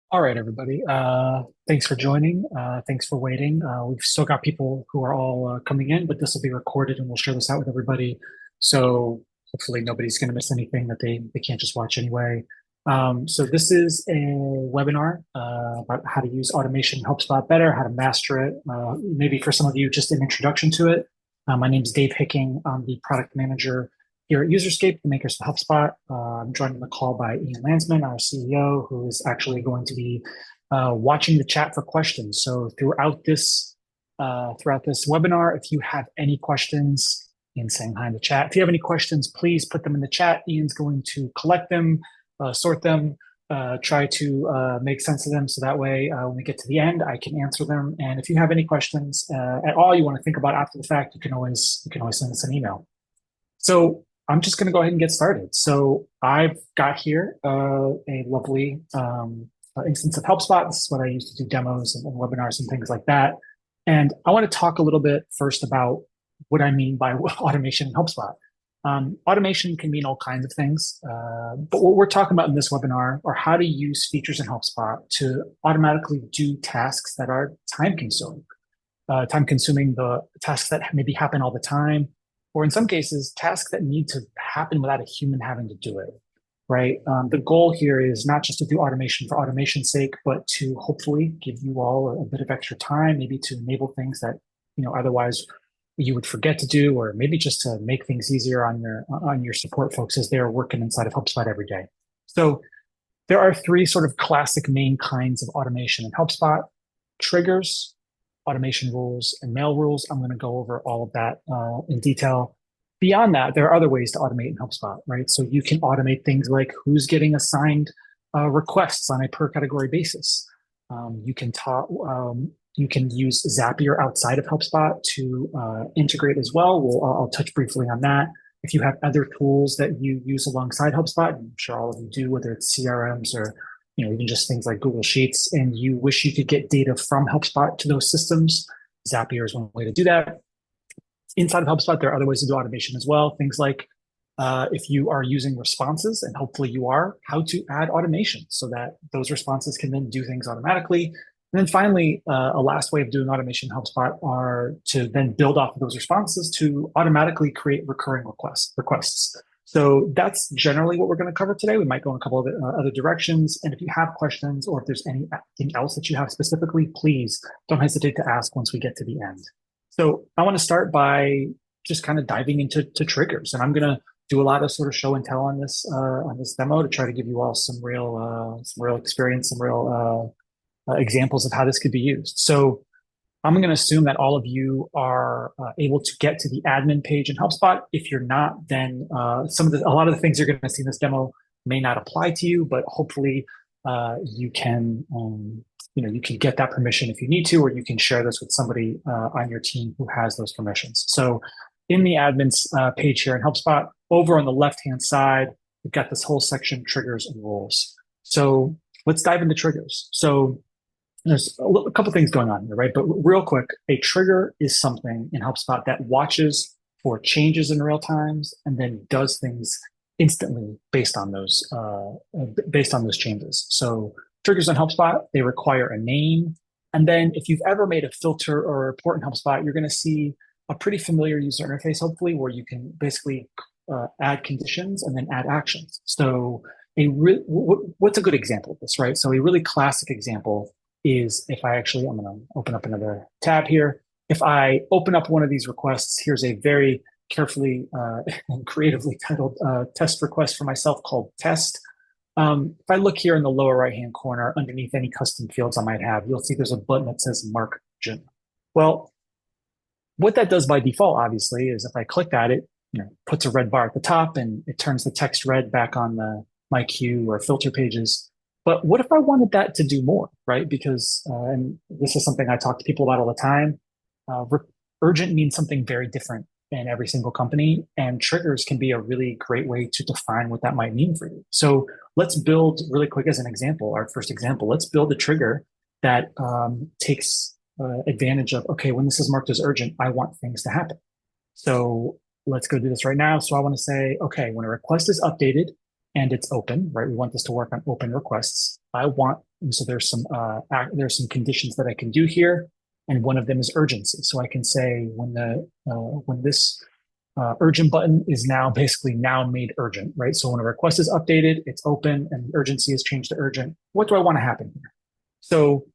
All right, everybody. Thanks for joining. Thanks for waiting. We've still got people who are all coming in, but this will be recorded and we'll share this out with everybody. So hopefully nobody's going to miss anything that they can't just watch anyway. So this is a webinar about how to use automation in HelpSpot better, how to master it. Maybe for some of you, just an introduction to it. My name is Dave Hicking. I'm the product manager here at Userscape, the makers of HelpSpot. I'm joined on the call by Ian Landsman, our CEO, who is actually going to be watching the chat for questions. So throughout this webinar, if you have any questions, Ian's saying hi in the chat. If you have any questions, please put them in the chat. Ian's going to collect them, sort them, try to make sense of them. So that way, when we get to the end, I can answer them. And if you have any questions at all you want to think about after the fact, you can always send us an email. So I'm just going to go ahead and get started. So I've got here a lovely instance of HelpSpot. This is what I use to do demos and webinars and things like that. And I want to talk a little bit first about what I mean by automation in HelpSpot. Automation can mean all kinds of things, but what we're talking about in this webinar are how to use features in HelpSpot to automatically do tasks that are time-consuming. Time-consuming, the tasks that maybe happen all the time, or in some cases, tasks that need to happen without a human having to do it, right? The goal here is not just to do automation for automation's sake, but to hopefully give you all a bit of extra time, maybe to enable things that otherwise you would forget to do, or maybe just to make things easier on your support folks as they're working inside of HelpSpot every day. So there are three sort of classic main kinds of automation in HelpSpot: triggers, automation rules, and mail rules. I'm going to go over all of that in detail. Beyond that, there are other ways to automate in HelpSpot, right? So you can automate things like who's getting assigned requests on a per category basis. You can use Zapier outside of HelpSpot to integrate as well. I'll touch briefly on that. If you have other tools that you use alongside HelpSpot, I'm sure all of you do, whether it's CRMs or even just things like Google Sheets, and you wish you could get data from HelpSpot to those systems, Zapier is one way to do that. Inside of HelpSpot, there are other ways to do automation as well. Things like if you are using responses, and hopefully you are, how to add automation so that those responses can then do things automatically. And then finally, a last way of doing automation in HelpSpot are to then build off of those responses to automatically create recurring requests. So that's generally what we're going to cover today. We might go in a couple of other directions. And if you have questions or if there's anything else that you have specifically, please don't hesitate to ask once we get to the end. So I want to start by just kind of diving into triggers. And I'm going to do a lot of sort of show and tell on this demo to try to give you all some real experience, some real examples of how this could be used. So I'm going to assume that all of you are able to get to the admin page in HelpSpot. If you're not, then a lot of the things you're going to see in this demo may not apply to you, but hopefully you can get that permission if you need to, or you can share this with somebody on your team who has those permissions. So in the admin's page here in HelpSpot, over on the left-hand side, we've got this whole section, triggers and rules. So let's dive into triggers. So there's a couple things going on here, right? But real quick, a trigger is something in HelpSpot that watches for changes in real times and then does things instantly based on those changes. So triggers in HelpSpot, they require a name. And then if you've ever made a filter or a report in HelpSpot, you're going to see a pretty familiar user interface, hopefully, where you can basically add conditions and then add actions. So what's a good example of this, right? So a really classic example is I'm going to open up another tab here. If I open up one of these requests, here's a very carefully and creatively titled test request for myself called test. If I look here in the lower right-hand corner, underneath any custom fields I might have, you'll see there's a button that says Mark Urgent. Well, what that does by default, obviously, is if I click that, it puts a red bar at the top and it turns the text red back on my queue or filter pages. But what if I wanted that to do more, right? Because, and this is something I talk to people about all the time, urgent means something very different in every single company, and triggers can be a really great way to define what that might mean for you. So let's build really quick as an example, our first example, let's build a trigger that takes advantage of, okay, when this is marked as urgent, I want things to happen. So let's go do this right now. So I want to say, okay, when a request is updated, and it's open, right? We want this to work on open requests. and so there's some conditions that I can do here, and one of them is urgency. So I can say when this urgent button is now basically now made urgent, right? So when a request is updated, it's open, and the urgency is changed to urgent. What do I want to happen here? So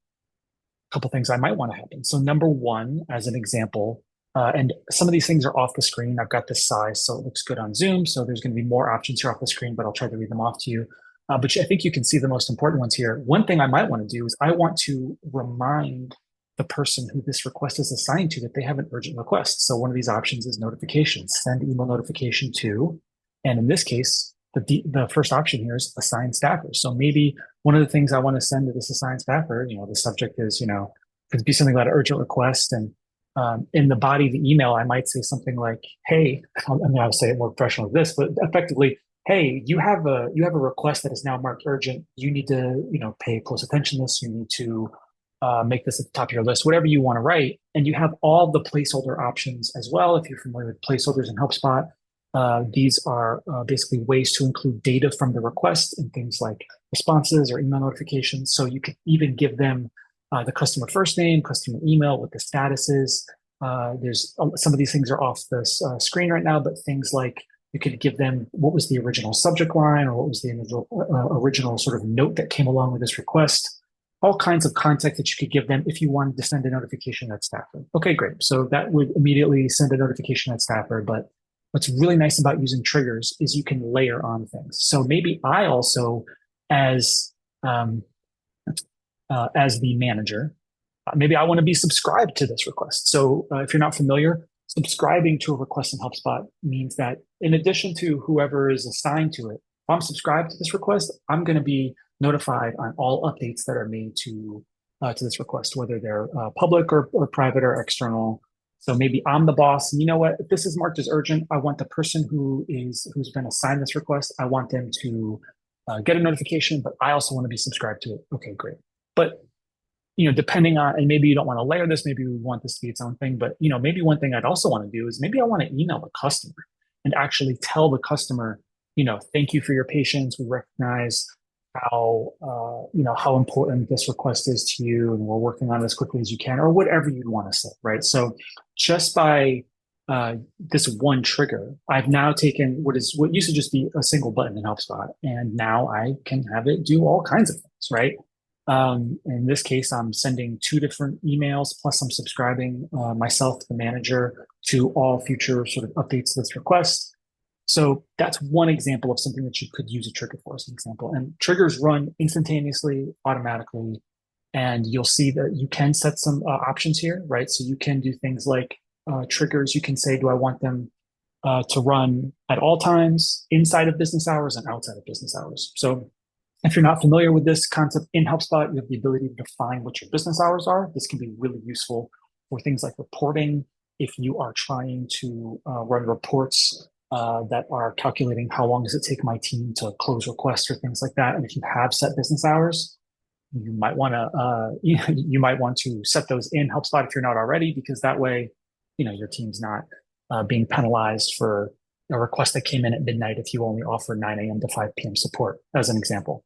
a couple things I might want to happen. So number one, as an example, and some of these things are off the screen. I've got this size, so it looks good on Zoom. So there's going to be more options here off the screen, but I'll try to read them off to you. But I think you can see the most important ones here. One thing I might want to do is I want to remind the person who this request is assigned to that they have an urgent request. So one of these options is notifications, send email notification to, and in this case, the first option here is assign staffer. So maybe one of the things I want to send to this assigned staffer, the subject is, could be something about an urgent request. And in the body of the email, I might say something like, hey, I'll say it more professional than this, but effectively, hey, you have a request that is now marked urgent. You need to, pay close attention to this. You need to make this at the top of your list, whatever you want to write. And you have all the placeholder options as well. If you're familiar with placeholders in HelpSpot, these are basically ways to include data from the request in things like responses or email notifications. So you could even give them the customer first name, customer email, what the status is. There's some of these things are off the screen right now, but things like you could give them what was the original subject line or what was the original sort of note that came along with this request. All kinds of context that you could give them if you wanted to send a notification at staffer. Okay, great. So that would immediately send a notification at staffer. But what's really nice about using triggers is you can layer on things. So maybe I also, as the manager, maybe I want to be subscribed to this request. So if you're not familiar, subscribing to a request in HelpSpot means that in addition to whoever is assigned to it, if I'm subscribed to this request, I'm going to be notified on all updates that are made to this request, whether they're public or private or external. So maybe I'm the boss, and you know what? If this is marked as urgent, I want the person who's been assigned this request, I want them to get a notification, but I also want to be subscribed to it. Okay, great. But depending on, and maybe you don't want to layer this, maybe we want this to be its own thing, but maybe one thing I'd also want to do is maybe I want to email the customer and actually tell the customer, thank you for your patience. We recognize how important this request is to you, and we're working on it as quickly as you can, or whatever you'd want to say, right? So just by this one trigger, I've now taken what used to just be a single button in HelpSpot, and now I can have it do all kinds of things, right? In this case, I'm sending 2 different emails, plus I'm subscribing myself, the manager, to all future sort of updates to this request. So that's one example of something that you could use a trigger for, as an example. And triggers run instantaneously, automatically, and you'll see that you can set some options here, right? So you can do things like triggers. You can say, do I want them to run at all times, inside of business hours and outside of business hours? So if you're not familiar with this concept in HelpSpot, you have the ability to define what your business hours are. This can be really useful for things like reporting. If you are trying to run reports that are calculating how long does it take my team to close requests or things like that. And if you have set business hours, you might want to set those in HelpSpot if you're not already, because that way, your team's not being penalized for a request that came in at midnight if you only offer 9 a.m. to 5 p.m. support, as an example.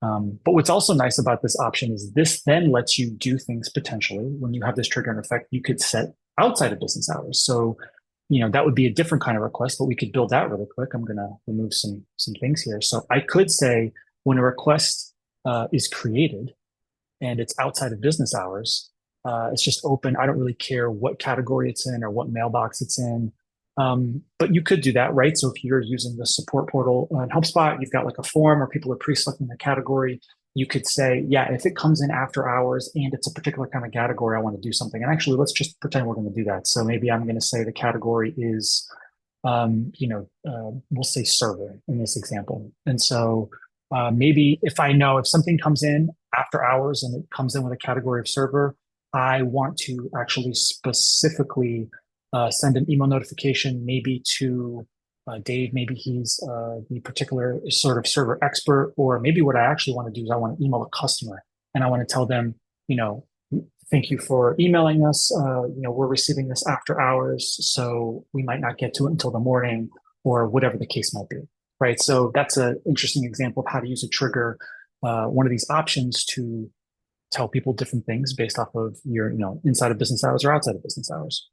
But what's also nice about this option is this then lets you do things potentially when you have this trigger in effect, you could set outside of business hours. So that would be a different kind of request, but we could build that really quick. I'm going to remove some things here. So I could say when a request is created and it's outside of business hours, it's just open. I don't really care what category it's in or what mailbox it's in. But you could do that, right? So if you're using the support portal in HelpSpot, you've got like a form where people are pre-selecting the category. You could say, yeah, if it comes in after hours and it's a particular kind of category, I want to do something. And actually, let's just pretend we're going to do that. So maybe I'm going to say the category is, we'll say server in this example. And so maybe if I know if something comes in after hours and it comes in with a category of server, I want to actually specifically send an email notification maybe to Dave. Maybe he's the particular sort of server expert, or maybe what I actually want to do is I want to email a customer and I want to tell them, thank you for emailing us. We're receiving this after hours, so we might not get to it until the morning, or whatever the case might be, right? So that's an interesting example of how to use a trigger one of these options to tell people different things based off of your, inside of business hours or outside of business hours.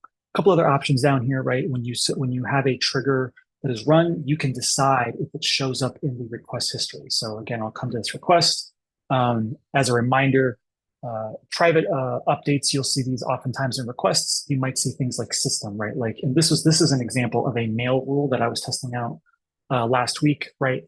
A couple other options down here, right? When you have a trigger that is run, you can decide if it shows up in the request history. So again, I'll come to this request. As a reminder, private updates, you'll see these oftentimes in requests. You might see things like system, right? Like, and this is an example of a mail rule that I was testing out last week, right?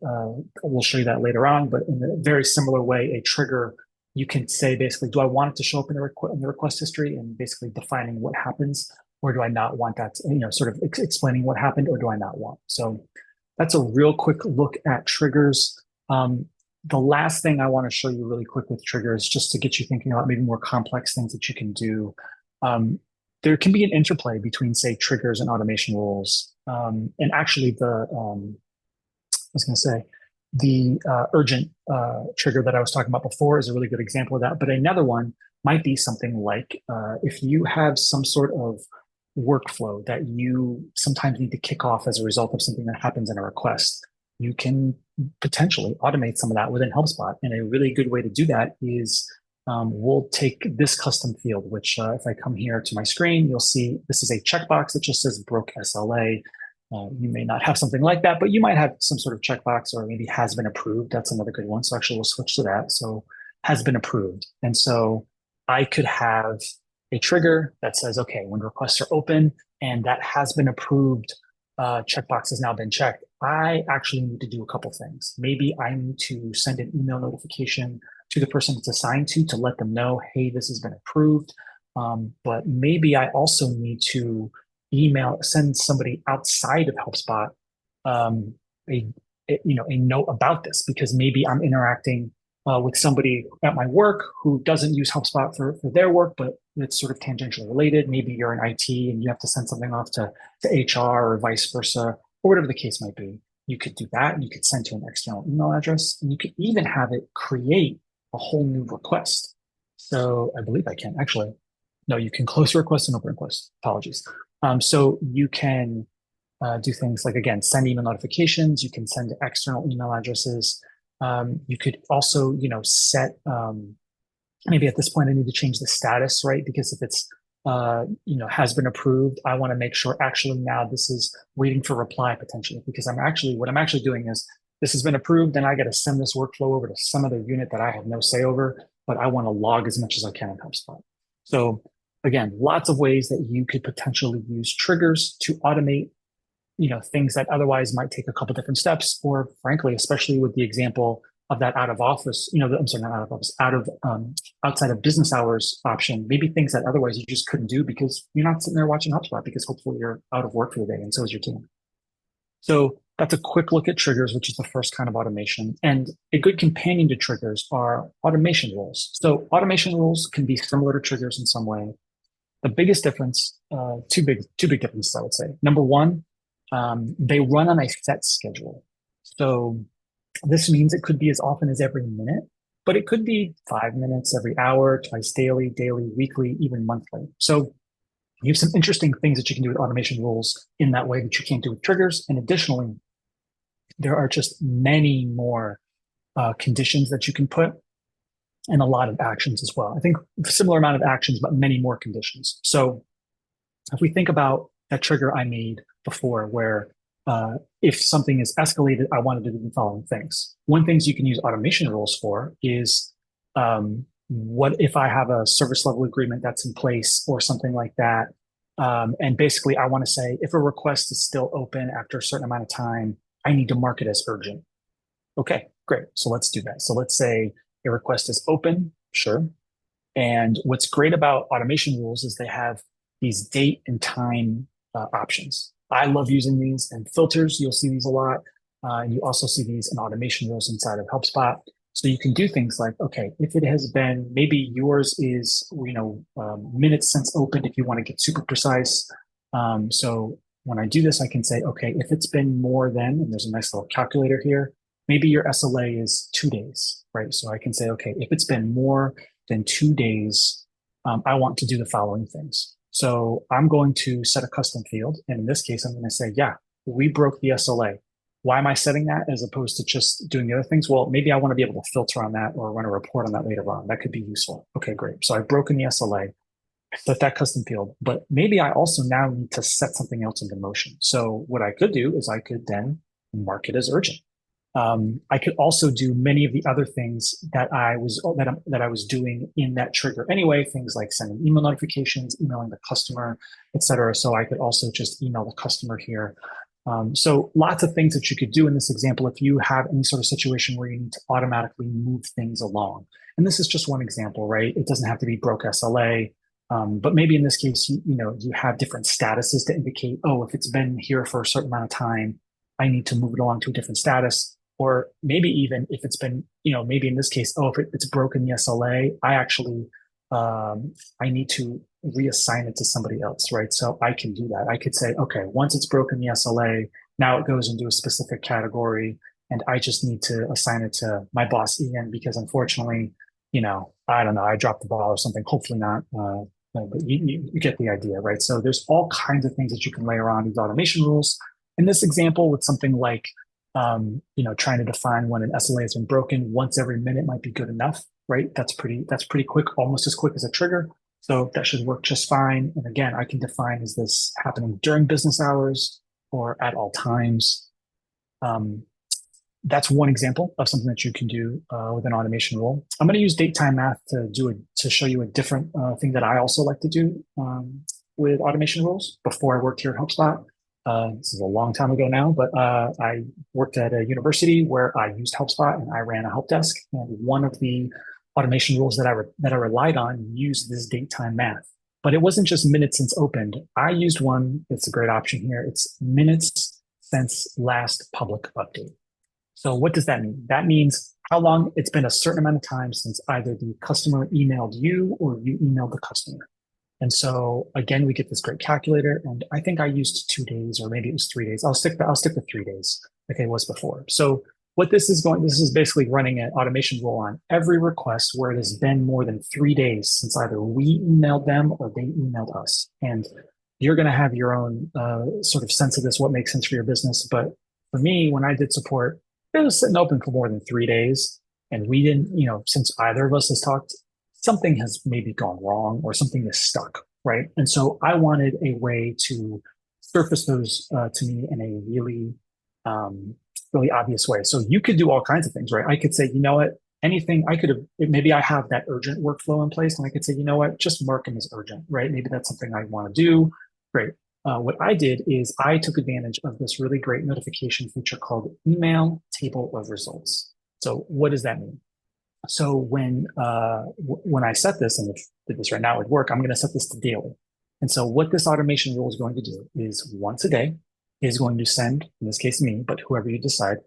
We'll show you that later on, but in a very similar way, a trigger, you can say basically, do I want it to show up in the request history, and basically defining what happens, or do I not want that, sort of explaining what happened, or do I not want? So that's a real quick look at triggers. The last thing I want to show you really quick with triggers, just to get you thinking about maybe more complex things that you can do. There can be an interplay between, say, triggers and automation rules. And actually, the urgent trigger that I was talking about before is a really good example of that. But another one might be something like if you have some sort of workflow that you sometimes need to kick off as a result of something that happens in a request, you can potentially automate some of that within HelpSpot. And a really good way to do that is we'll take this custom field, which if I come here to my screen, you'll see this is a checkbox that just says broke SLA. You may not have something like that, but you might have some sort of checkbox, or maybe has been approved. That's another good one. So actually we'll switch to that. So has been approved. And so I could have a trigger that says, okay, when requests are open and that has been approved, checkbox has now been checked, I actually need to do a couple things. Maybe I need to send an email notification to the person it's assigned to let them know, hey, this has been approved. But maybe I also need to send somebody outside of HelpSpot a note about this, because maybe I'm interacting with somebody at my work who doesn't use HelpSpot for their work, but it's sort of tangentially related. Maybe you're in IT and you have to send something off to HR or vice versa, or whatever the case might be. You could do that, and you could send to an external email address, and you could even have it create a whole new request. So I believe I can actually. No, you can close a request and open a request. Apologies. So you can do things like, again, send email notifications. You can send to external email addresses. You could also, set, maybe at this point I need to change the status, right? Because if it's, has been approved, I want to make sure actually now this is waiting for reply potentially, because what I'm actually doing is this has been approved and I got to send this workflow over to some other unit that I have no say over, but I want to log as much as I can in HelpSpot. So again, lots of ways that you could potentially use triggers to automate, things that otherwise might take a couple different steps, or frankly, especially with the example of that out of office, I'm sorry, not out of office, outside of business hours option, maybe things that otherwise you just couldn't do because you're not sitting there watching HelpSpot, because hopefully you're out of work for the day and so is your team. So that's a quick look at triggers, which is the first kind of automation. And a good companion to triggers are automation rules. So automation rules can be similar to triggers in some way. The biggest difference, two big differences, I would say. Number one, they run on a set schedule. So this means it could be as often as every minute, but it could be 5 minutes every hour, twice daily, weekly, even monthly. So you have some interesting things that you can do with automation rules in that way that you can't do with triggers. And additionally, there are just many more conditions that you can put, and a lot of actions as well. I think similar amount of actions, but many more conditions. So if we think about that trigger I made before, where if something is escalated, I wanted to do the following things. One thing you can use automation rules for is what if I have a service level agreement that's in place or something like that. And basically I want to say, if a request is still open after a certain amount of time, I need to mark it as urgent. Okay, great. So let's do that. So let's say a request is open, sure. And what's great about automation rules is they have these date and time options. I love using these, and filters, you'll see these a lot. You also see these in automation rules inside of HelpSpot. So you can do things like, okay, if it has been, maybe yours is, minutes since opened, if you want to get super precise. So when I do this, I can say, okay, if it's been more than, and there's a nice little calculator here, maybe your SLA is 2 days, right? So I can say, okay, if it's been more than 2 days, I want to do the following things. So I'm going to set a custom field. And in this case, I'm going to say, yeah, we broke the SLA. Why am I setting that as opposed to just doing the other things? Well, maybe I want to be able to filter on that or run a report on that later on. That could be useful. Okay, great. So I've broken the SLA, set that custom field, but maybe I also now need to set something else into motion. So what I could do is I could then mark it as urgent. I could also do many of the other things that I was doing in that trigger anyway. Things like sending email notifications, emailing the customer, etc. So I could also just email the customer here. So lots of things that you could do in this example if you have any sort of situation where you need to automatically move things along. And this is just one example, right? It doesn't have to be broke SLA. But maybe in this case, you have different statuses to indicate, oh, if it's been here for a certain amount of time, I need to move it along to a different status. Or maybe even if it's been, maybe in this case, oh, if it's broken the SLA, I need to reassign it to somebody else, right? So I can do that. I could say, okay, once it's broken the SLA, now it goes into a specific category, and I just need to assign it to my boss, Ian, because unfortunately, I don't know, I dropped the ball or something. Hopefully not. But you get the idea, right? So there's all kinds of things that you can layer on these automation rules. In this example, with something like trying to define when an SLA has been broken once every minute might be good enough, right? That's pretty quick, almost as quick as a trigger. So that should work just fine. And again, I can define, is this happening during business hours or at all times? That's one example of something that you can do with an automation rule. I'm going to use date time math to show you a different thing that I also like to do with automation rules before I worked here at HelpSpot. This is a long time ago now, but I worked at a university where I used HelpSpot and I ran a help desk. And one of the automation rules that I relied on used this date time math. But it wasn't just minutes since opened. I used one. It's a great option here. It's minutes since last public update. So what does that mean? That means how long it's been a certain amount of time since either the customer emailed you or you emailed the customer. And so again, we get this great calculator, and I think I used 2 days, or maybe it was 3 days. I'll stick to 3 days like it was before. So what this is basically running an automation rule on every request where it has been more than 3 days since either we emailed them or they emailed us. And you're going to have your own sort of sense of this, what makes sense for your business. But for me, when I did support, it was sitting open for more than 3 days. And we didn't, since either of us has talked, something has maybe gone wrong or something is stuck, right? And so I wanted a way to surface those to me in a really, really obvious way. So you could do all kinds of things, right? I could say, you know what, anything I could have, maybe I have that urgent workflow in place, and I could say, you know what, just mark them as urgent, right? Maybe that's something I want to do. Great. What I did is I took advantage of this really great notification feature called Email Table of Results. So what does that mean? So when I set this, and if I did this right now, it would work, I'm going to set this to daily. And so what this automation rule is going to do is once a day is going to send, in this case me, but whoever you decide,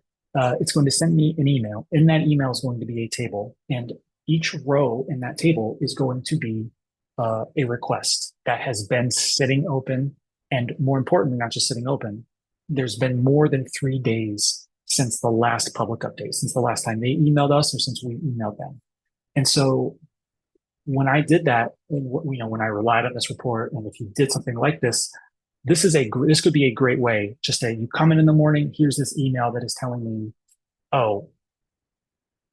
it's going to send me an email. In that email is going to be a table, and each row in that table is going to be a request that has been sitting open. And more importantly, not just sitting open, there's been more than 3 days since the last public update, since the last time they emailed us or since we emailed them. And so when I did that, when I relied on this report, and if you did something like this, this could be a great way. Just say, you come in the morning, here's this email that is telling me, oh,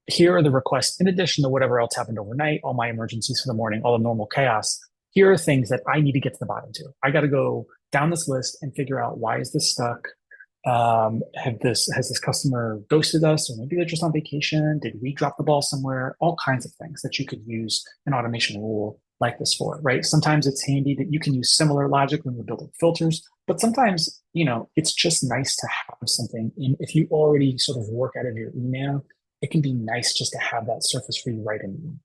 here are the requests in addition to whatever else happened overnight, all my emergencies for the morning, all the normal chaos. Here are things that I need to get to the bottom to. I got to go down this list and figure out, why is this stuck? Has this customer ghosted us, or maybe they're just on vacation? Did we drop the ball somewhere? All kinds of things that you could use an automation rule like this for, right? Sometimes it's handy that you can use similar logic when you're building filters, but sometimes, it's just nice to have something in. If you already sort of work out of your email, it can be nice just to have that surface for you right in,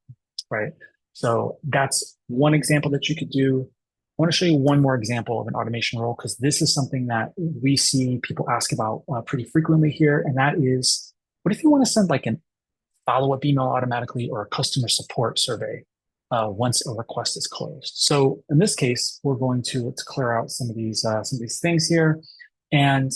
right? So that's one example that you could do. I want to show you one more example of an automation rule, because this is something that we see people ask about pretty frequently here. And that is, what if you want to send like a follow-up email automatically, or a customer support survey once a request is closed? So in this case, we're going to, let's clear out some of these things here. And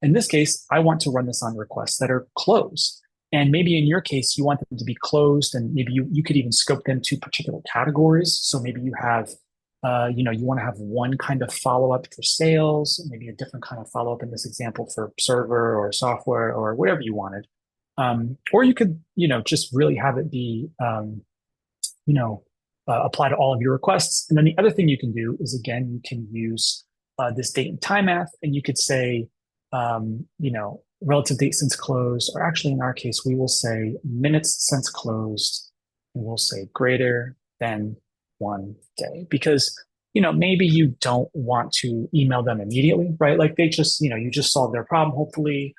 in this case, I want to run this on requests that are closed. And maybe in your case, you want them to be closed, and maybe you could even scope them to particular categories. So maybe you have You want to have one kind of follow-up for sales, maybe a different kind of follow-up in this example for server or software or whatever you wanted. Or you could, just really have it be, you know, apply to all of your requests. And then the other thing you can do is, again, you can use this date and time math, and you could say, relative date since closed, or actually in our case, we will say minutes since closed, and we'll say greater than 1 day, because maybe you don't want to email them immediately, right? Like they just, you just solved their problem, hopefully.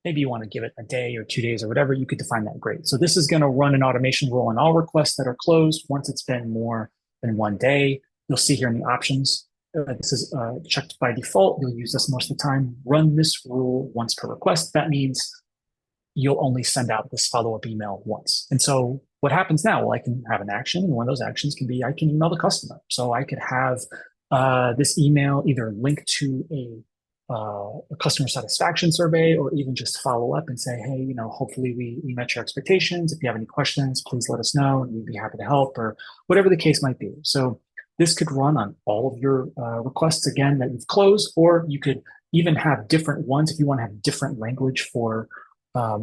Maybe you want to give it a day or 2 days or whatever. You could define that. Great. So this is going to run an automation rule on all requests that are closed once it's been more than 1 day. You'll see here in the options, this is checked by default. You'll use this most of the time. Run this rule once per request. That means you'll only send out this follow-up email once. And so what happens now? Well, I can have an action, and one of those actions can be I can email the customer. So I could have this email either link to a customer satisfaction survey, or even just follow up and say, hey, hopefully we met your expectations. If you have any questions, please let us know, and we'd be happy to help, or whatever the case might be. So this could run on all of your requests, again, that you've closed, or you could even have different ones if you want to have different language for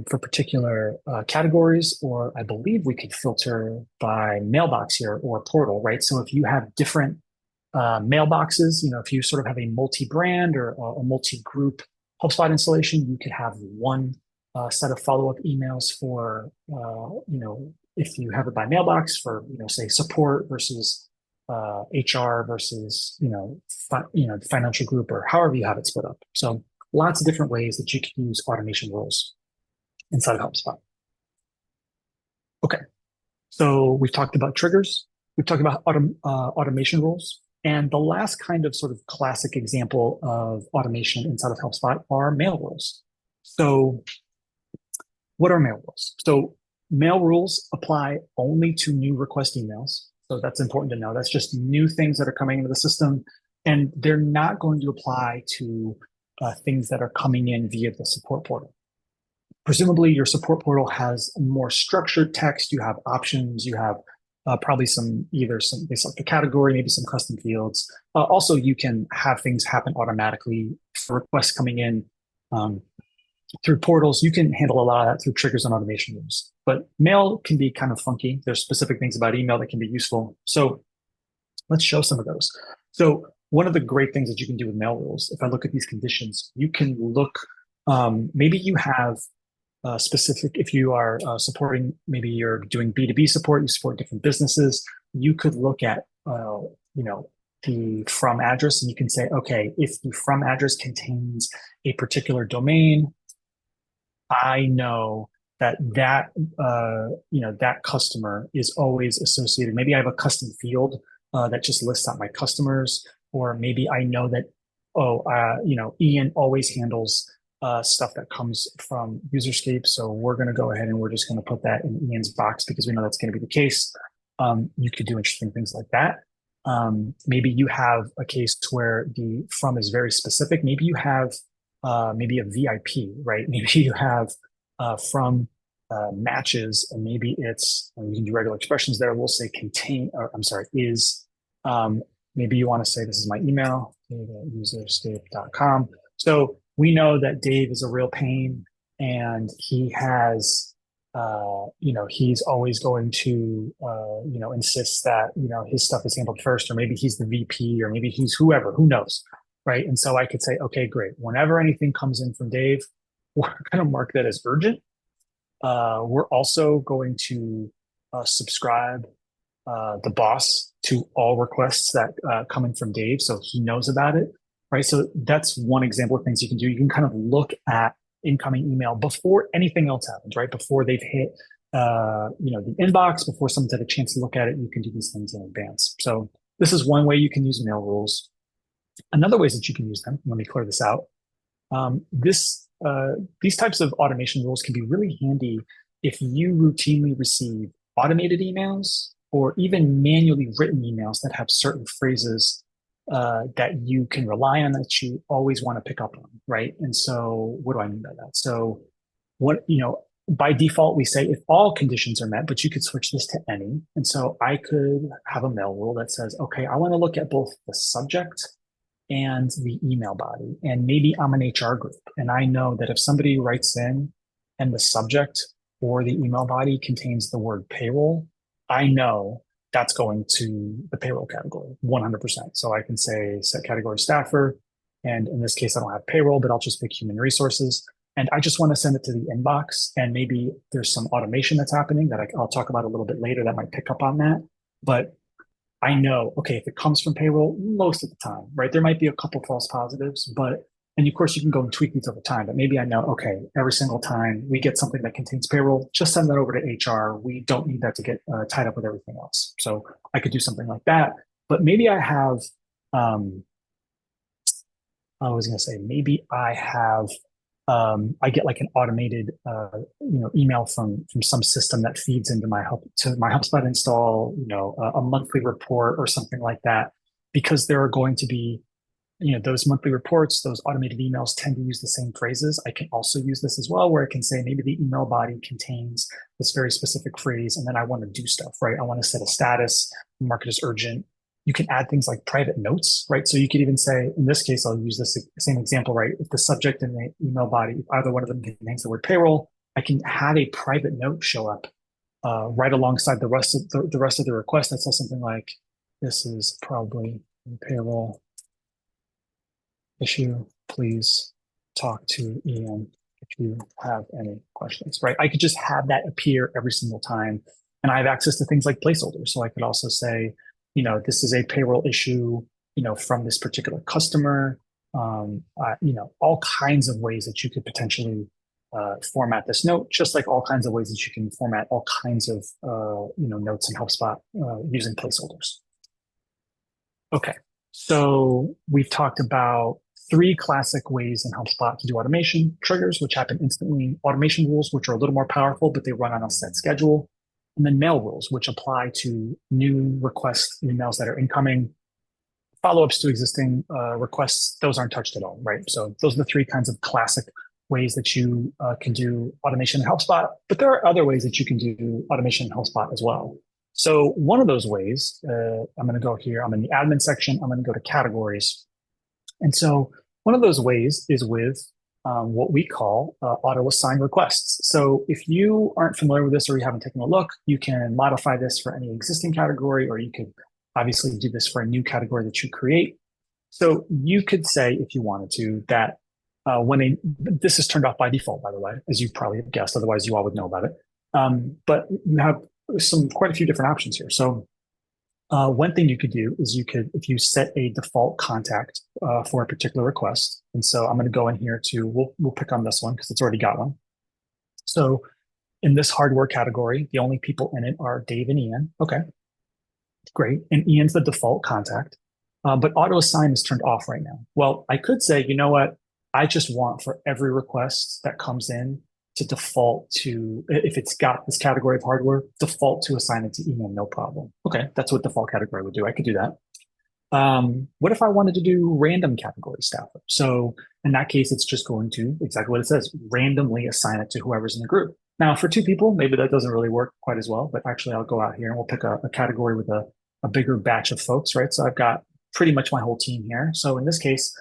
particular categories, or I believe we could filter by mailbox here or portal, right? So if you have different mailboxes, if you sort of have a multi-brand or a multi-group HelpSpot installation, you could have one set of follow-up emails for, if you have it by mailbox for, say support versus HR versus, the financial group, or however you have it split up. So lots of different ways that you can use automation rules inside of HelpSpot. Okay, so we've talked about triggers. We've talked about automation rules. And the last kind of sort of classic example of automation inside of HelpSpot are mail rules. So what are mail rules? So mail rules apply only to new request emails. So that's important to know. That's just new things that are coming into the system. And they're not going to apply to things that are coming in via the support portal. Presumably your support portal has more structured text. You have options. You have probably some based off the category, maybe some custom fields. Also, you can have things happen automatically for requests coming in through portals. You can handle a lot of that through triggers and automation rules. But mail can be kind of funky. There's specific things about email that can be useful. So let's show some of those. So one of the great things that you can do with mail rules, if I look at these conditions, you can look, maybe you have specific, if you are supporting, maybe you're doing B2B support, you support different businesses, you could look at, the from address, and you can say, okay, if the from address contains a particular domain, I know that customer is always associated. Maybe I have a custom field that just lists out my customers, or maybe I know that, Ian always handles stuff that comes from Userscape. So we're going to go ahead and we're just going to put that in Ian's box because we know that's going to be the case. You could do interesting things like that. Maybe you have a case where the from is very specific. Maybe you have maybe a VIP, right? Maybe you have from matches, and maybe it's, you can do regular expressions there. We'll say is. Maybe you want to say this is my email, userscape.com. So we know that Dave is a real pain, and he has, he's always going to, insist that, his stuff is handled first, or maybe he's the VP, or maybe he's whoever, who knows, right? And so I could say, okay, great. Whenever anything comes in from Dave, we're going to mark that as urgent. We're also going to subscribe the boss to all requests that come in from Dave, so he knows about it. Right. So that's one example of things you can do. You can kind of look at incoming email before anything else happens, right? Before they've hit, the inbox, before someone's had a chance to look at it, you can do these things in advance. So this is one way you can use mail rules. Another ways that you can use them, let me clear this out. These types of automation rules can be really handy if you routinely receive automated emails or even manually written emails that have certain phrases that you can rely on, that you always want to pick up on, right? And so what do I mean by that? So by default, we say if all conditions are met, but you could switch this to any. And so I could have a mail rule that says, okay, I want to look at both the subject and the email body. And maybe I'm an HR group. And I know that if somebody writes in and the subject or the email body contains the word payroll, I know that's going to the payroll category 100%. So I can say set category staffer. And in this case, I don't have payroll, but I'll just pick human resources. And I just want to send it to the inbox. And maybe there's some automation that's happening that I'll talk about a little bit later that might pick up on that. But I know, okay, if it comes from payroll, most of the time, right? There might be a couple false positives, but, and of course you can go and tweak these over time, but maybe I know, okay, every single time we get something that contains payroll, just send that over to HR. We don't need that to get tied up with everything else. So I could do something like that, but maybe I have, I was going to say, maybe I have, I get like an automated, email from some system that feeds into my HelpSpot install, a monthly report or something like that, because there are going to be, those monthly reports, those automated emails tend to use the same phrases. I can also use this as well, where I can say maybe the email body contains this very specific phrase, and then I want to do stuff, right? I want to set a status, mark it as urgent. You can add things like private notes, right? So you could even say, in this case, I'll use this same example, right? If the subject and the email body, if either one of them contains the word payroll, I can have a private note show up right alongside the rest of the request that says something like, "This is probably a payroll issue. Please talk to Ian if you have any questions," right? I could just have that appear every single time. And I have access to things like placeholders. So I could also say, this is a payroll issue, from this particular customer, all kinds of ways that you could potentially format this note, just like all kinds of ways that you can format all kinds of, notes in HelpSpot using placeholders. Okay, so we've talked about 3 classic ways in HelpSpot to do automation: triggers, which happen instantly; automation rules, which are a little more powerful, but they run on a set schedule; and then mail rules, which apply to new request emails that are incoming. Follow-ups to existing requests, those aren't touched at all, right? So those are the 3 kinds of classic ways that you can do automation in HelpSpot, but there are other ways that you can do automation in HelpSpot as well. So one of those ways, I'm going to go here, I'm in the admin section, I'm going to go to categories. And so one of those ways is with what we call auto assign requests. So if you aren't familiar with this or you haven't taken a look, you can modify this for any existing category, or you could obviously do this for a new category that you create. So you could say, if you wanted to, that this is turned off by default, by the way, as you probably have guessed, otherwise you all would know about it. But you have quite a few different options here. So one thing you could do is if you set a default contact for a particular request, and so I'm going to go in here we'll pick on this one because it's already got one. So in this hardware category, the only people in it are Dave and Ian. Okay, great. And Ian's the default contact, but auto assign is turned off right now. Well, I could say, you know what? I just want for every request that comes in to default to, if it's got this category of hardware, default to assign it to Ian, no problem. Okay, that's what default category would do. I could do that. What if I wanted to do random category staffer? So in that case, it's just going to exactly what it says, randomly assign it to whoever's in the group. Now for 2 people, maybe that doesn't really work quite as well, but actually I'll go out here and we'll pick a category with a bigger batch of folks, right? So I've got pretty much my whole team here. So in this case,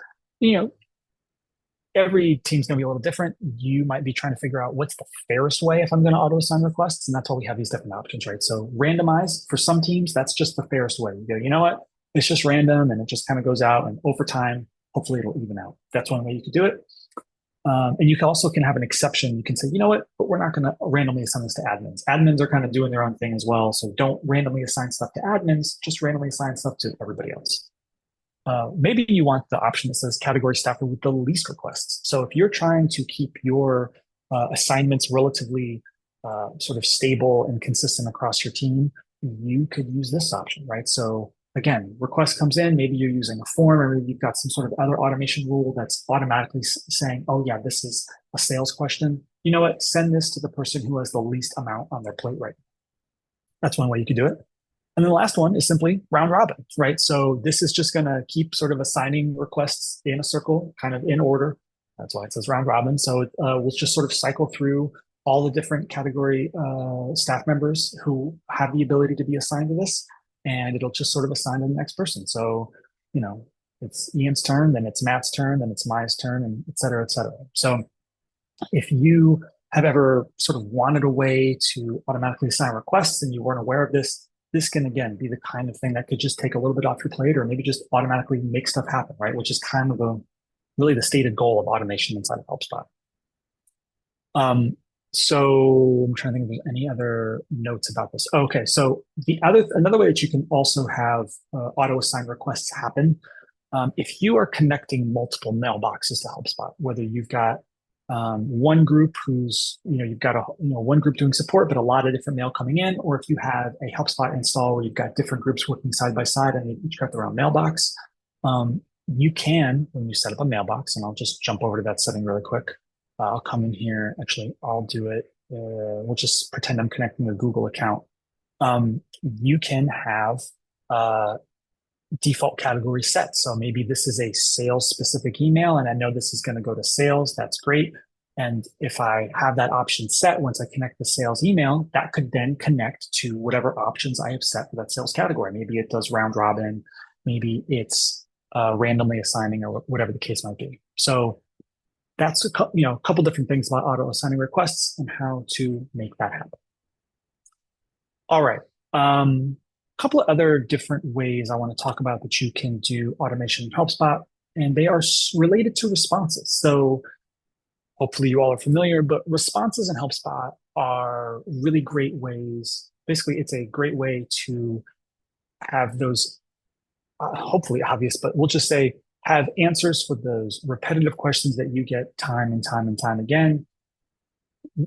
every team's going to be a little different. You might be trying to figure out what's the fairest way if I'm going to auto assign requests. And that's why we have these different options, right? So randomize for some teams, that's just the fairest way. You go, you know what? It's just random and it just kind of goes out, and over time, hopefully it'll even out. That's one way you could do it. And you can have an exception. You can say, you know what, but we're not going to randomly assign this to admins. Admins are kind of doing their own thing as well. So don't randomly assign stuff to admins, just randomly assign stuff to everybody else. Maybe you want the option that says category staffer with the least requests. So if you're trying to keep your assignments relatively sort of stable and consistent across your team, you could use this option, right? So again, request comes in, maybe you're using a form, or you've got some sort of other automation rule that's automatically saying, oh yeah, this is a sales question. You know what? Send this to the person who has the least amount on their plate right now. That's one way you could do it. And then the last one is simply round robin, right? So this is just going to keep sort of assigning requests in a circle, kind of in order. That's why it says round robin. So we'll just sort of cycle through all the different category staff members who have the ability to be assigned to this, and it'll just sort of assign to the next person. So, you know, it's Ian's turn, then it's Matt's turn, then it's Maya's turn, and et cetera, et cetera. So if you have ever sort of wanted a way to automatically assign requests and you weren't aware of this, this can again be the kind of thing that could just take a little bit off your plate, or maybe just automatically make stuff happen, right? Which is kind of really the stated goal of automation inside of HelpSpot. So I'm trying to think if there's any other notes about this. Okay, so another way that you can also have auto assign requests happen, if you are connecting multiple mailboxes to HelpSpot, whether you've got one group who's, you've got one group doing support, but a lot of different mail coming in, or if you have a HelpSpot install where you've got different groups working side by side and each got their own mailbox, you can, when you set up a mailbox, and I'll just jump over to that setting really quick. I'll come in here. Actually, I'll do it. We'll just pretend I'm connecting a Google account. You can have default category set. So maybe this is a sales specific email, and I know this is going to go to sales. That's great. And if I have that option set, once I connect the sales email, that could then connect to whatever options I have set for that sales category. Maybe it does round robin. Maybe it's randomly assigning, or whatever the case might be. So that's a couple different things about auto assigning requests and how to make that happen. All right. Couple of other different ways I want to talk about that you can do automation in HelpSpot, and they are related to responses. So hopefully you all are familiar, but responses in HelpSpot are really great ways. Basically, it's a great way to have those, hopefully obvious, but we'll just say have answers for those repetitive questions that you get time and time and time again.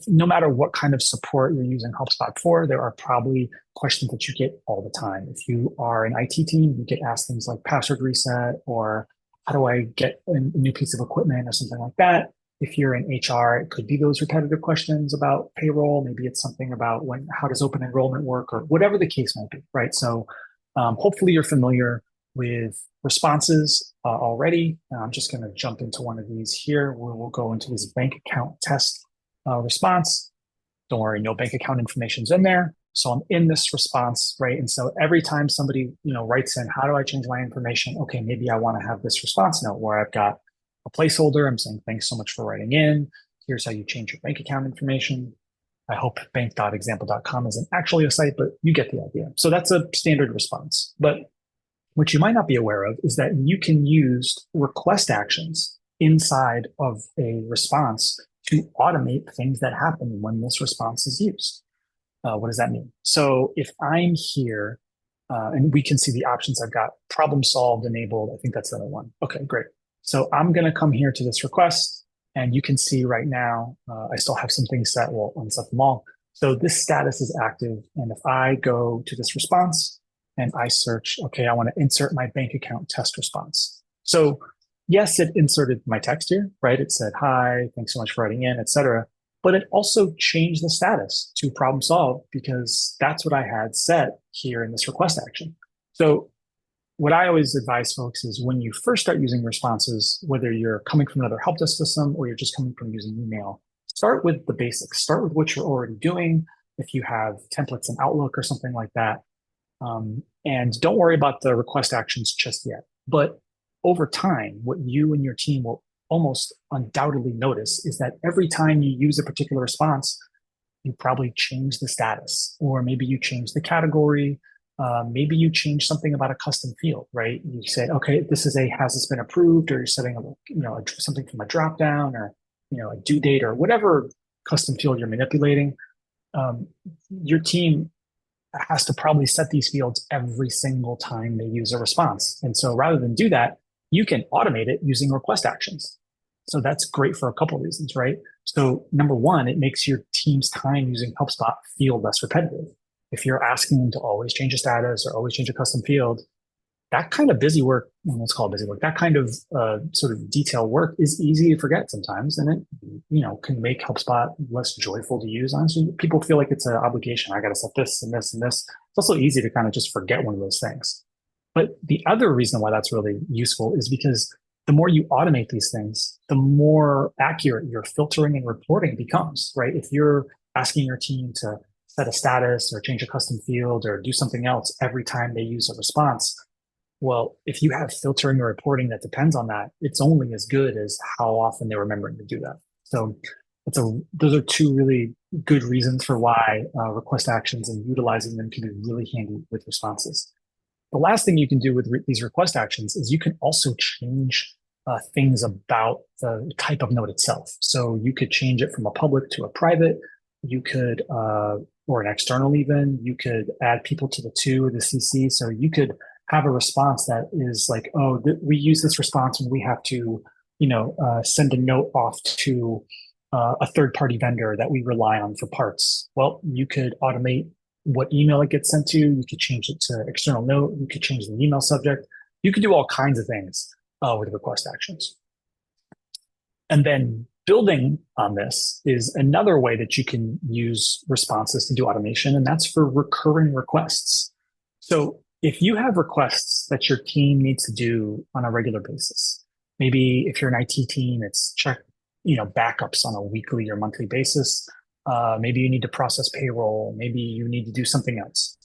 No matter what kind of support you're using HelpSpot for, there are probably questions that you get all the time. If you are an IT team, you get asked things like password reset, or how do I get a new piece of equipment, or something like that. If you're in HR, it could be those repetitive questions about payroll. Maybe it's something about how does open enrollment work, or whatever the case might be, right? So hopefully you're familiar with responses already. I'm just going to jump into one of these here where we'll go into this bank account test response. Don't worry, no bank account information's in there. So I'm in this response, right? And so every time somebody, writes in, how do I change my information? Okay, maybe I want to have this response note where I've got a placeholder. I'm saying, thanks so much for writing in. Here's how you change your bank account information. I hope bank.example.com isn't actually a site, but you get the idea. So that's a standard response. But what you might not be aware of is that you can use request actions inside of a response to automate things that happen when this response is used. What does that mean? So if I'm here, and we can see the options I've got, problem solved, enabled. I think that's the other one. Okay, great. So I'm going to come here to this request, and you can see right now, I still have some things set. Well, unset them all. So this status is active. And if I go to this response and I search, okay, I want to insert my bank account test response. So yes, it inserted my text here, right? It said, hi, thanks so much for writing in, et cetera. But it also changed the status to problem solved because that's what I had set here in this request action. So what I always advise folks is when you first start using responses, whether you're coming from another help desk system or you're just coming from using email, start with the basics. Start with what you're already doing. If you have templates in Outlook or something like that, and don't worry about the request actions just yet. But over time, what you and your team will almost undoubtedly notice is that every time you use a particular response, you probably change the status, or maybe you change the category. Maybe you change something about a custom field, right? You say, okay, this is has this been approved, or you're setting something from a dropdown, or a due date, or whatever custom field you're manipulating. Your team has to probably set these fields every single time they use a response. And so rather than do that, you can automate it using request actions. So that's great for a couple of reasons, right? So number one, it makes your team's time using HelpSpot feel less repetitive. If you're asking them to always change a status or always change a custom field, that kind of busy work, let's call it busy work, that kind of sort of detail work is easy to forget sometimes. And it, can make HelpSpot less joyful to use. Honestly, people feel like it's an obligation. I got to set this and this and this. It's also easy to kind of just forget one of those things. But the other reason why that's really useful is because the more you automate these things, the more accurate your filtering and reporting becomes, right? If you're asking your team to set a status or change a custom field or do something else every time they use a response, well, if you have filtering or reporting that depends on that, it's only as good as how often they're remembering to do that. So those are two really good reasons for why request actions and utilizing them can be really handy with responses. The last thing you can do with these request actions is you can also change things about the type of note itself. So you could change it from a public to a private. You could, or an external even. You could add people to the to, the CC. So you could have a response that is like, oh, we use this response when we have to, send a note off to a third-party vendor that we rely on for parts. Well, you could automate what email it gets sent to. You could change it to external note. You could change the email subject. You could do all kinds of things with request actions. And then building on this is another way that you can use responses to do automation, and that's for recurring requests. So if you have requests that your team needs to do on a regular basis, maybe if you're an IT team, it's check, backups on a weekly or monthly basis. Maybe you need to process payroll. Maybe you need to do something else.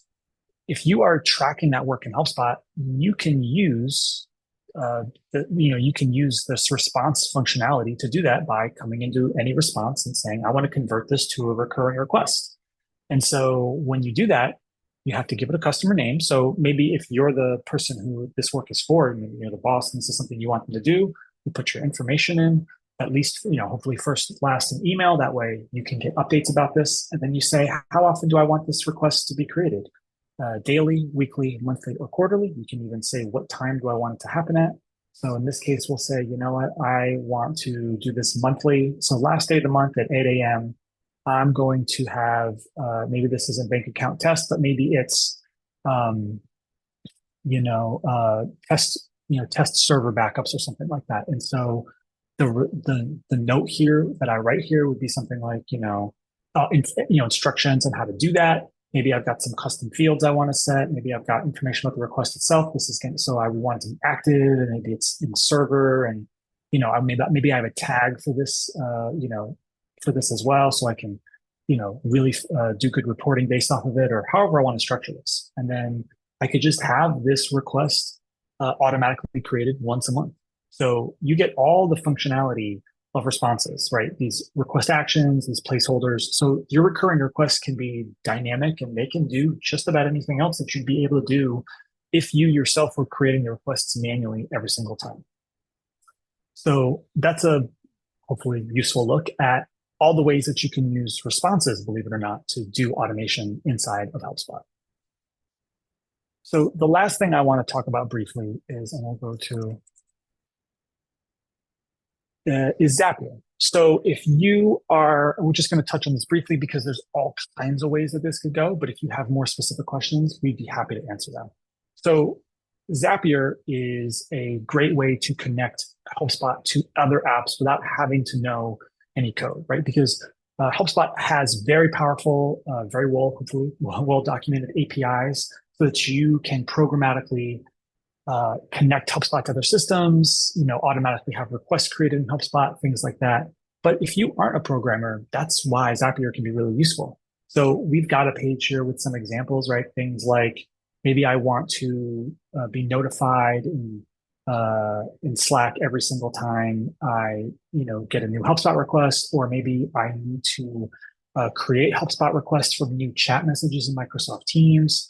If you are tracking that work in HelpSpot, you can use this response functionality to do that by coming into any response and saying, I want to convert this to a recurring request. And so when you do that, you have to give it a customer name. So maybe if you're the person who this work is for, you're the boss, and this is something you want them to do, you put your information in, at least, hopefully first, last, and email. That way you can get updates about this. And then you say, how often do I want this request to be created? Daily, weekly, monthly, or quarterly. You can even say, what time do I want it to happen at? So in this case, we'll say, you know what, I want to do this monthly. So last day of the month at 8 a.m., I'm going to have, maybe this is a bank account test, but maybe it's, test server backups or something like that. And so the note here that I write here would be something like, instructions on how to do that. Maybe I've got some custom fields I want to set. Maybe I've got information about the request itself. So I want it to be active, and maybe it's in server, and maybe I have a tag for this, for this as well, so I can, really do good reporting based off of it, or however I want to structure this. And then I could just have this request automatically created once a month. So you get all the functionality of responses, right? These request actions, these placeholders. So your recurring requests can be dynamic, and they can do just about anything else that you'd be able to do if you yourself were creating the requests manually every single time. So that's a hopefully useful look at all the ways that you can use responses, believe it or not, to do automation inside of HelpSpot. So the last thing I want to talk about briefly is, and we'll go to, is Zapier. So if you are, we're just going to touch on this briefly because there's all kinds of ways that this could go, but if you have more specific questions, we'd be happy to answer them. So Zapier is a great way to connect HelpSpot to other apps without having to know any code, right? Because HelpSpot has very powerful, very hopefully well documented APIs so that you can programmatically connect HelpSpot to other systems, automatically have requests created in HelpSpot, things like that. But if you aren't a programmer, that's why Zapier can be really useful. So we've got a page here with some examples, right? Things like maybe I want to be notified in Slack every single time I, get a new HelpSpot request, or maybe I need to create HelpSpot requests for new chat messages in Microsoft Teams.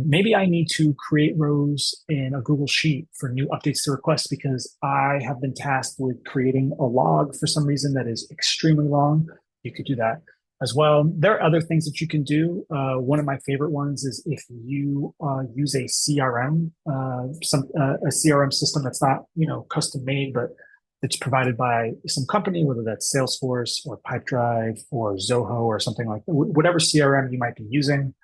Maybe I need to create rows in a Google Sheet for new updates to requests because I have been tasked with creating a log for some reason that is extremely long. You could do that as well. There are other things that you can do. One of my favorite ones is if you use a CRM, a CRM system that's not, custom made, but it's provided by some company, whether that's Salesforce or Pipedrive or Zoho or something like that, whatever CRM you might be using.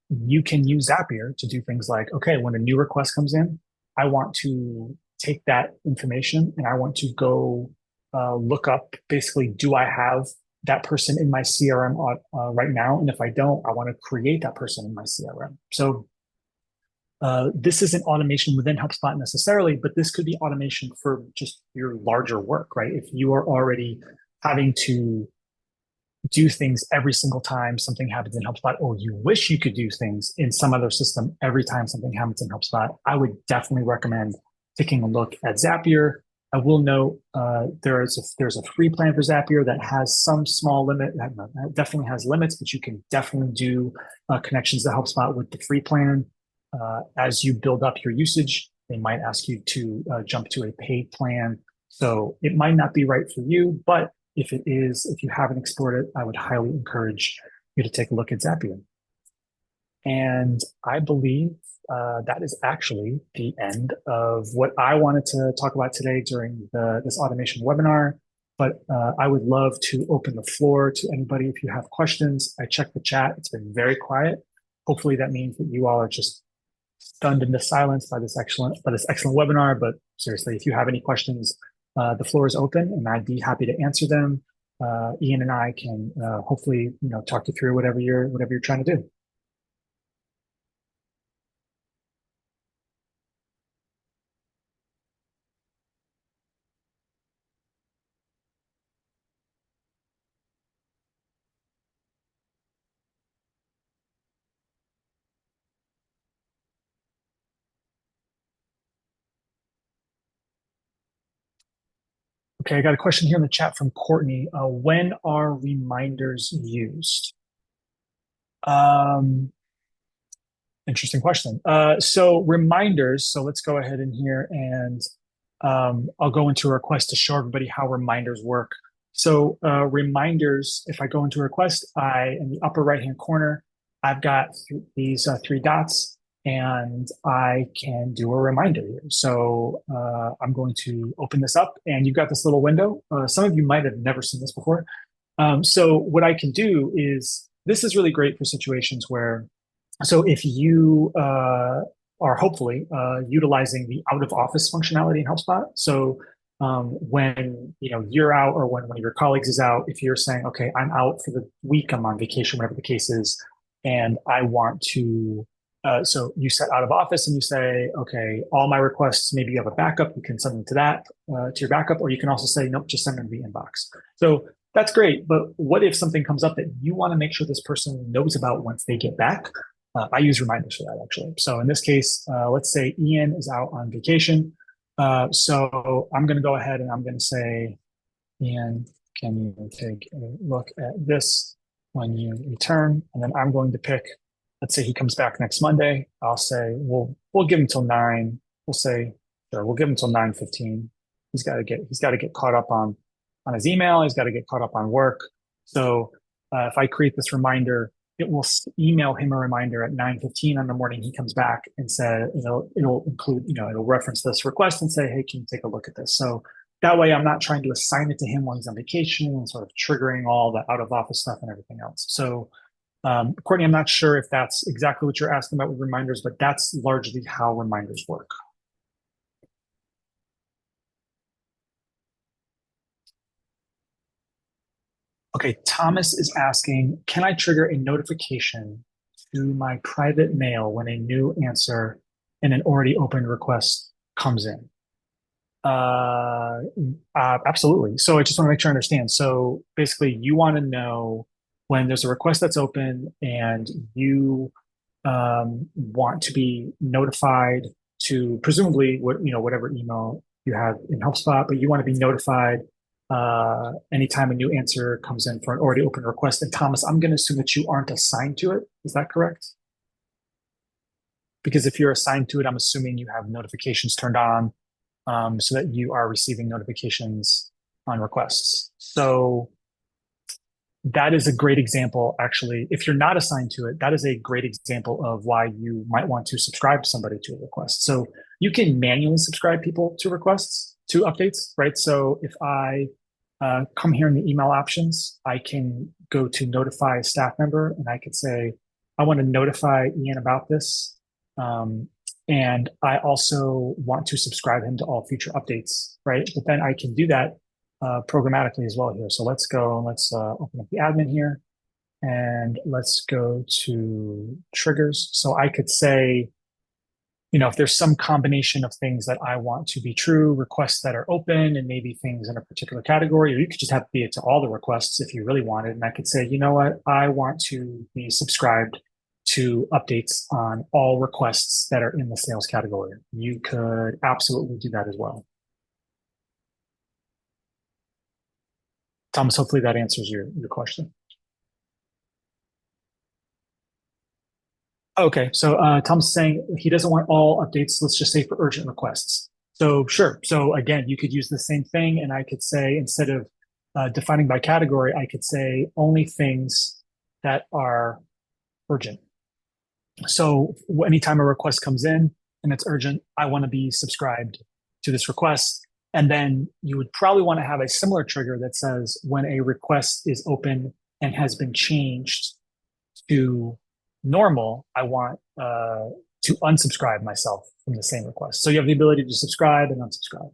You can use Zapier to do things like, okay, when a new request comes in, I want to take that information and I want to go look up, basically, do I have that person in my CRM right now? And if I don't, I want to create that person in my CRM. So This isn't automation within HelpSpot necessarily, but this could be automation for just your larger work, right? If you are already having to do things every single time something happens in HelpSpot, or you wish you could do things in some other system every time something happens in HelpSpot, I would definitely recommend taking a look at Zapier. I will note there's a free plan for Zapier that has some small limit. That definitely has limits, but you can definitely do connections to HelpSpot with the free plan. As you build up your usage, they might ask you to jump to a paid plan. So it might not be right for you, but if it is, if you haven't explored it, I would highly encourage you to take a look at Zapier. And I believe that is actually the end of what I wanted to talk about today during this automation webinar. But I would love to open the floor to anybody if you have questions. I checked the chat. It's been very quiet. Hopefully that means that you all are just stunned into silence by this excellent webinar. But seriously, if you have any questions, the floor is open, and I'd be happy to answer them. Ian and I can hopefully, talk you through whatever you're trying to do. Okay, I got a question here in the chat from Courtney. When are reminders used? Interesting question. So reminders, so let's go ahead in here and I'll go into a request to show everybody how reminders work. So reminders, if I go into a request, in the upper right-hand corner, I've got these three dots, and I can do a reminder here. So I'm going to open this up, and you've got this little window. Some of you might have never seen this before. So what I can do is, this is really great for situations where, so if you are hopefully utilizing the out of office functionality in HelpSpot. So when you're out, or when one of your colleagues is out, if you're saying, okay, I'm out for the week, I'm on vacation, whatever the case is, and I want to, so you set out of office and you say, okay, all my requests, maybe you have a backup, you can send them to that, to your backup, or you can also say, nope, just send them to the inbox. So that's great. But what if something comes up that you want to make sure this person knows about once they get back? I use reminders for that, actually. So in this case, let's say Ian is out on vacation. So I'm going to go ahead and I'm going to say, Ian, can you take a look at this when you return? And then I'm going to pick, let's say he comes back next Monday. I'll say, we'll give him till 9. We'll say, sure, we'll give him till 9:15. He's got to get caught up on his email. He's got to get caught up on work. So if I create this reminder, it will email him a reminder at 9:15 on the morning he comes back, and say, it'll include, it'll reference this request and say, hey, can you take a look at this? So that way I'm not trying to assign it to him while he's on vacation and sort of triggering all the out of office stuff and everything else. So Courtney, I'm not sure if that's exactly what you're asking about with reminders, but that's largely how reminders work. Okay, Thomas is asking, can I trigger a notification to my private mail when a new answer in an already opened request comes in? Absolutely. So I just want to make sure I understand. So basically, you want to know when there's a request that's open and you want to be notified to, presumably, whatever email you have in HelpSpot, but you want to be notified anytime a new answer comes in for an already open request. And Thomas, I'm going to assume that you aren't assigned to it. Is that correct? Because if you're assigned to it, I'm assuming you have notifications turned on, so that you are receiving notifications on requests. So that is a great example, actually. If you're not assigned to it, that is a great example of why you might want to subscribe somebody to a request. So you can manually subscribe people to requests, to updates, right? So if I come here in the email options, I can go to notify a staff member, and I could say, I want to notify Ian about this. And I also want to subscribe him to all future updates, right? But then I can do that programmatically as well here. So let's go, let's open up the admin here, and let's go to triggers. So I could say, if there's some combination of things that I want to be true, requests that are open, and maybe things in a particular category, or you could just have it be it to all the requests if you really wanted. And I could say, you know what, I want to be subscribed to updates on all requests that are in the sales category. You could absolutely do that as well. Thomas, hopefully that answers your question. Okay, so Tom's saying he doesn't want all updates, let's just say for urgent requests. So sure. So again, you could use the same thing, and I could say instead of defining by category, I could say only things that are urgent. So anytime a request comes in and it's urgent, I want to be subscribed to this request. And then you would probably want to have a similar trigger that says when a request is open and has been changed to normal, I want to unsubscribe myself from the same request. So you have the ability to subscribe and unsubscribe.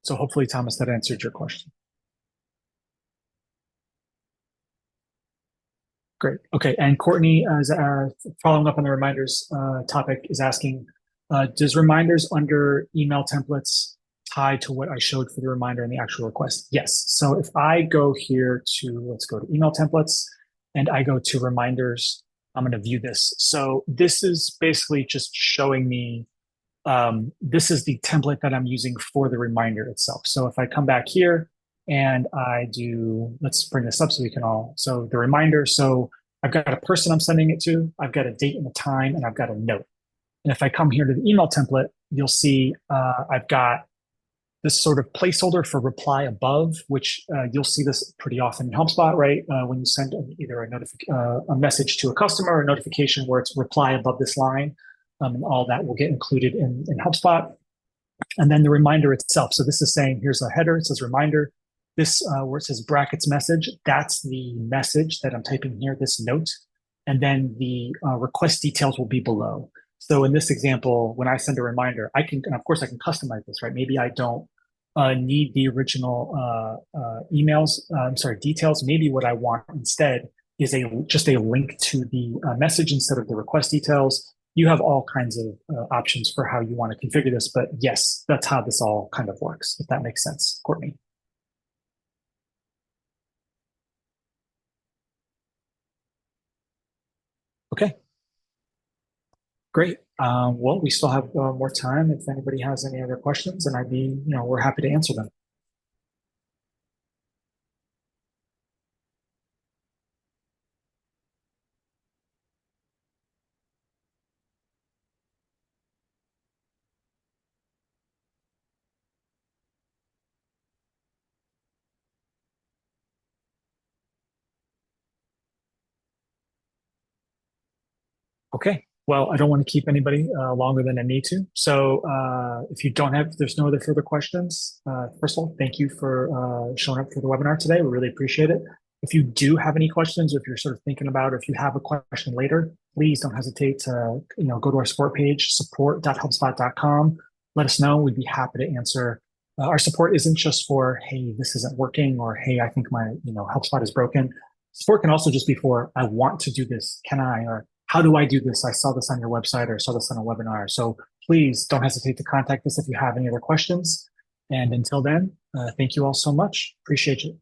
So hopefully, Thomas, that answered your question. Great. Okay. And Courtney is following up on the reminders topic is asking, does reminders under email templates tie to what I showed for the reminder and the actual request? Yes. So if I go here to, let's go to email templates and I go to reminders, I'm going to view this. So this is basically just showing me, this is the template that I'm using for the reminder itself. So if I come back here and I do, let's bring this up so we can all, so the reminder. So I've got a person I'm sending it to, I've got a date and a time, and I've got a note. And if I come here to the email template, you'll see I've got this sort of placeholder for reply above, which you'll see this pretty often in HelpSpot, right? When you send either a message to a customer or a notification where it's reply above this line, and all that will get included in HelpSpot. And then the reminder itself. So this is saying, here's a header, it says reminder. This, where it says brackets message, that's the message that I'm typing here, this note. And then the request details will be below. So in this example, when I send a reminder, I can, and of course I can customize this, right? Maybe I don't need the original details. Maybe what I want instead is just a link to the message instead of the request details. You have all kinds of options for how you want to configure this, but yes, that's how this all kind of works, if that makes sense, Courtney. Okay, great. Well, we still have more time if anybody has any other questions, and we're happy to answer them. Okay. Well, I don't want to keep anybody longer than I need to. So if there's no other further questions, first of all, thank you for showing up for the webinar today. We really appreciate it. If you do have any questions, or if you're sort of thinking about, or if you have a question later, please don't hesitate to go to our support page, support.helpspot.com. Let us know. We'd be happy to answer. Our support isn't just for, hey, this isn't working, or hey, I think my HelpSpot is broken. Support can also just be for, I want to do this. Can I? Or how do I do this? I saw this on your website or saw this on a webinar. So please don't hesitate to contact us if you have any other questions. And until then, thank you all so much. Appreciate you.